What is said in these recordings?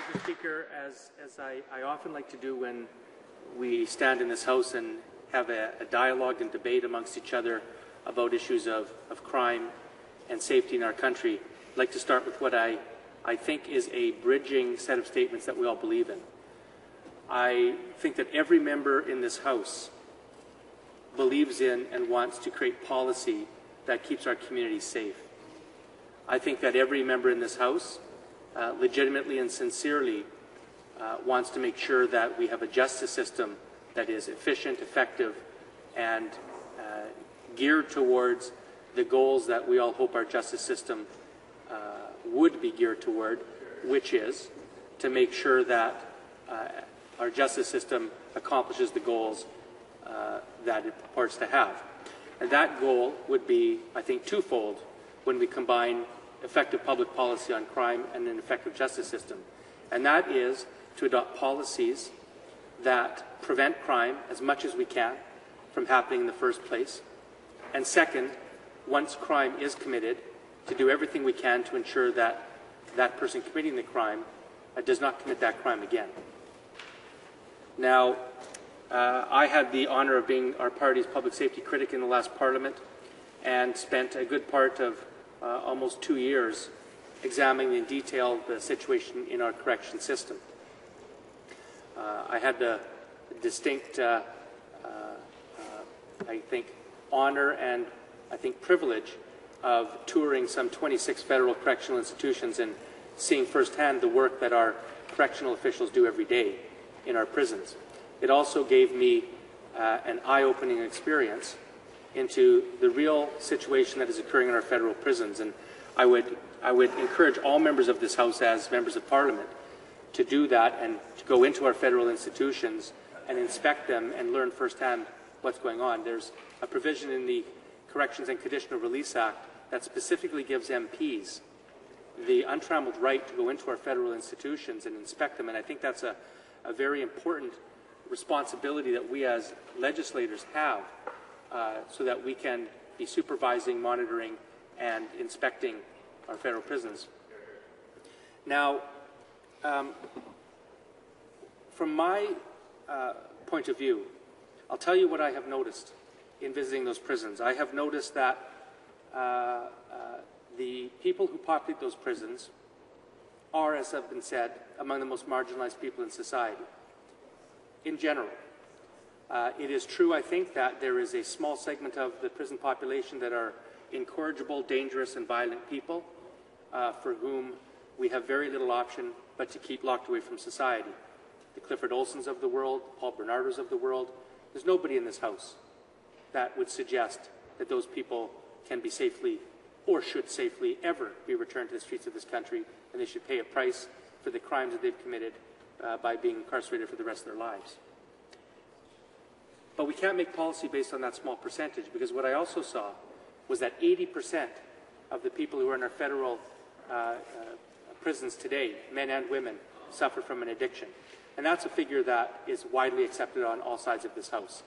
Mr. Speaker, as I often like to do when we stand in this House and have a dialogue and debate amongst each other about issues of crime and safety in our country, I'd like to start with what I think is a bridging set of statements that we all believe in. I think that every member in this House believes in and wants to create policy that keeps our communities safe. I think that every member in this House legitimately and sincerely wants to make sure that we have a justice system that is efficient, effective, and geared towards the goals that we all hope our justice system would be geared toward, which is to make sure that our justice system accomplishes the goals that it purports to have. And that goal would be, I think, twofold when we combine effective public policy on crime and an effective justice system. And that is to adopt policies that prevent crime as much as we can from happening in the first place. And second, once crime is committed, to do everything we can to ensure that that person committing the crime does not commit that crime again. Now, I had the honour of being our party's public safety critic in the last Parliament and spent a good part of almost 2 years examining in detail the situation in our correction system. I had the distinct, I think, honour and I think privilege of touring some 26 federal correctional institutions and seeing firsthand the work that our correctional officials do every day in our prisons. It also gave me an eye-opening experience into the real situation that is occurring in our federal prisons. And I would encourage all members of this House as members of Parliament to do that and to go into our federal institutions and inspect them and learn firsthand what's going on. There's a provision in the Corrections and Conditional Release Act that specifically gives MPs the untrammeled right to go into our federal institutions and inspect them. And I think that's a very important responsibility that we as legislators have so that we can be supervising, monitoring, and inspecting our federal prisons. Now, from my point of view, I'll tell you what I have noticed in visiting those prisons. I have noticed that the people who populate those prisons are, as has been said, among the most marginalized people in society. In general, it is true, I think, that there is a small segment of the prison population that are incorrigible, dangerous, and violent people for whom we have very little option but to keep locked away from society. The Clifford Olsons of the world, the Paul Bernardos of the world. There's nobody in this House that would suggest that those people can be safely or should safely ever be returned to the streets of this country, and they should pay a price for the crimes that they've committed by being incarcerated for the rest of their lives. But we can't make policy based on that small percentage, because what I also saw was that 80% of the people who are in our federal prisons today, men and women, suffer from an addiction. And that's a figure that is widely accepted on all sides of this House.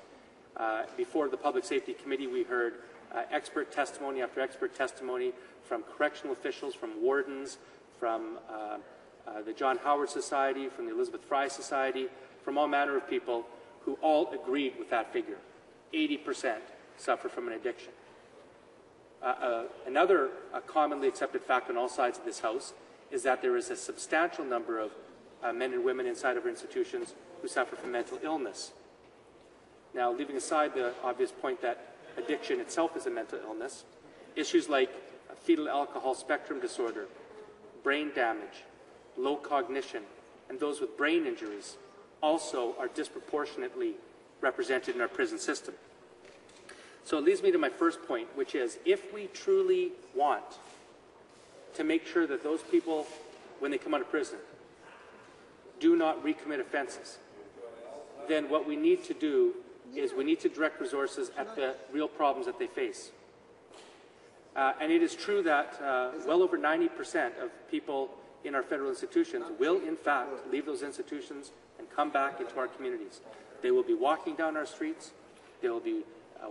Before the Public Safety Committee, we heard expert testimony after expert testimony from correctional officials, from wardens, from the John Howard Society, from the Elizabeth Fry Society, from all manner of people who all agreed with that figure. 80% suffer from an addiction. Another commonly accepted fact on all sides of this House is that there is a substantial number of men and women inside of our institutions who suffer from mental illness. Now, leaving aside the obvious point that addiction itself is a mental illness, issues like fetal alcohol spectrum disorder, brain damage, low cognition, and those with brain injuries also are disproportionately represented in our prison system. So it leads me to my first point, which is if we truly want to make sure that those people, when they come out of prison, do not recommit offenses, then what we need to do is we need to direct resources at the real problems that they face. And it is true that well over 90% of people in our federal institutions will, in fact, leave those institutions and come back into our communities. They will be walking down our streets. They will be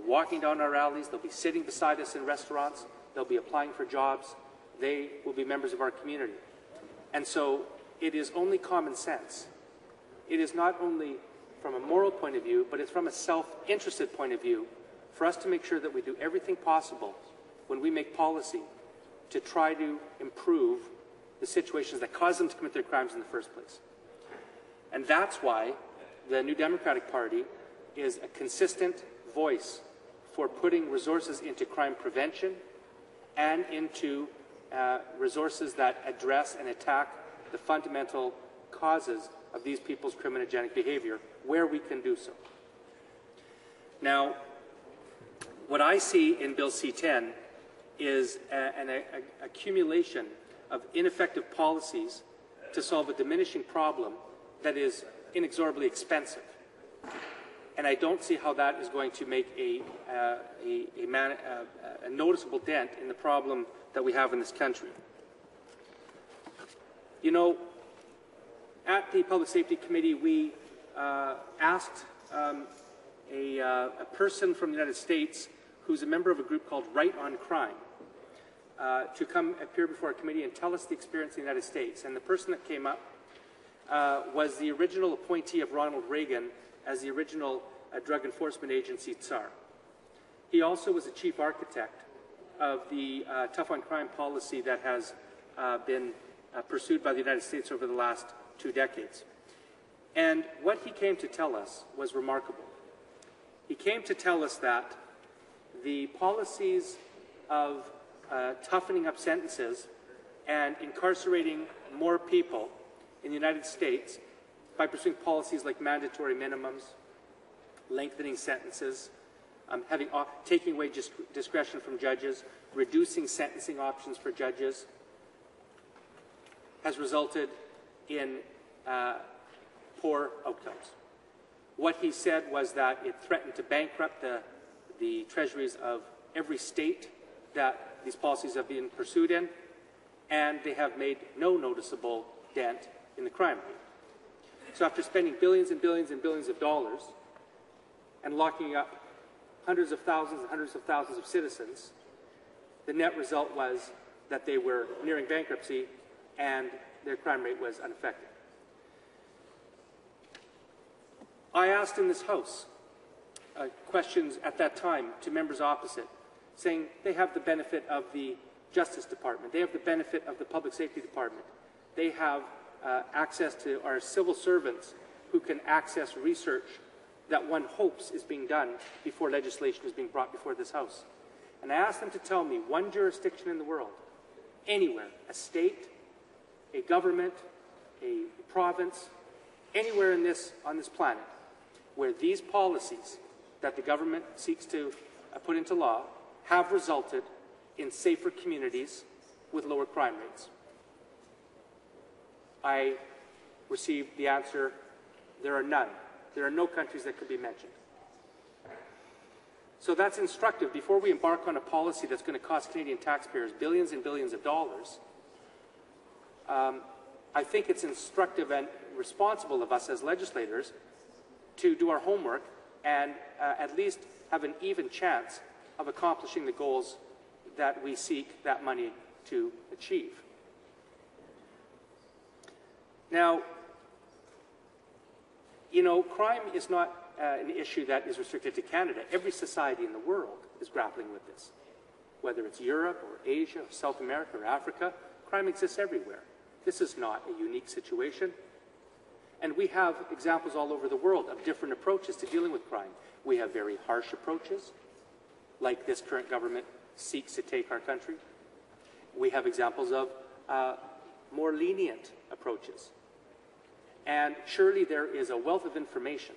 walking down our alleys. They'll be sitting beside us in restaurants. They'll be applying for jobs. They will be members of our community. And so it is only common sense. It is not only from a moral point of view, but it's from a self-interested point of view for us to make sure that we do everything possible when we make policy to try to improve the situations that cause them to commit their crimes in the first place. And that's why the New Democratic Party is a consistent voice for putting resources into crime prevention and into resources that address and attack the fundamental causes of these people's criminogenic behavior where we can do so. Now, what I see in Bill C-10 is an accumulation of ineffective policies to solve a diminishing problem that is inexorably expensive. And I don't see how that is going to make a noticeable dent in the problem that we have in this country. You know, at the Public Safety Committee, we asked a person from the United States who's a member of a group called Right on Crime to come appear before our committee and tell us the experience in the United States. And the person that came up was the original appointee of Ronald Reagan as the original Drug Enforcement Agency Tsar. He also was the chief architect of the tough on crime policy that has been pursued by the United States over the last 2 decades. And what he came to tell us was remarkable. He came to tell us that the policies of toughening up sentences and incarcerating more people in the United States by pursuing policies like mandatory minimums, lengthening sentences, taking away discretion from judges, reducing sentencing options for judges, has resulted in poor outcomes. What he said was that it threatened to bankrupt the treasuries of every state that these policies have been pursued in, and they have made no noticeable dent in the crime rate. So after spending billions and billions and billions of dollars and locking up hundreds of thousands and hundreds of thousands of citizens, the net result was that they were nearing bankruptcy and their crime rate was unaffected. I asked in this House questions at that time to members opposite, saying they have the benefit of the Justice Department, they have the benefit of the Public Safety Department, they have access to our civil servants who can access research that one hopes is being done before legislation is being brought before this House. And I asked them to tell me one jurisdiction in the world, anywhere, a state, a government, a province, anywhere on this planet, where these policies that the government seeks to put into law have resulted in safer communities with lower crime rates. I received the answer, there are none. There are no countries that could be mentioned. So that's instructive. Before we embark on a policy that's going to cost Canadian taxpayers billions and billions of dollars, I think it's instructive and responsible of us as legislators to do our homework and at least have an even chance of accomplishing the goals that we seek that money to achieve. Now, you know, crime is not an issue that is restricted to Canada. Every society in the world is grappling with this. Whether it's Europe or Asia or South America or Africa, crime exists everywhere. This is not a unique situation. And we have examples all over the world of different approaches to dealing with crime. We have very harsh approaches, like this current government seeks to take our country. We have examples of more lenient approaches. And surely there is a wealth of information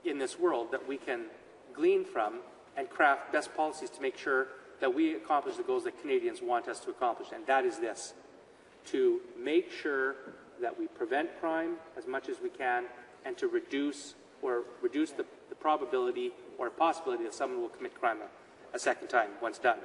in this world that we can glean from and craft best policies to make sure that we accomplish the goals that Canadians want us to accomplish. And that is this, to make sure that we prevent crime as much as we can and to reduce the probability or possibility that someone will commit crime a second time once done.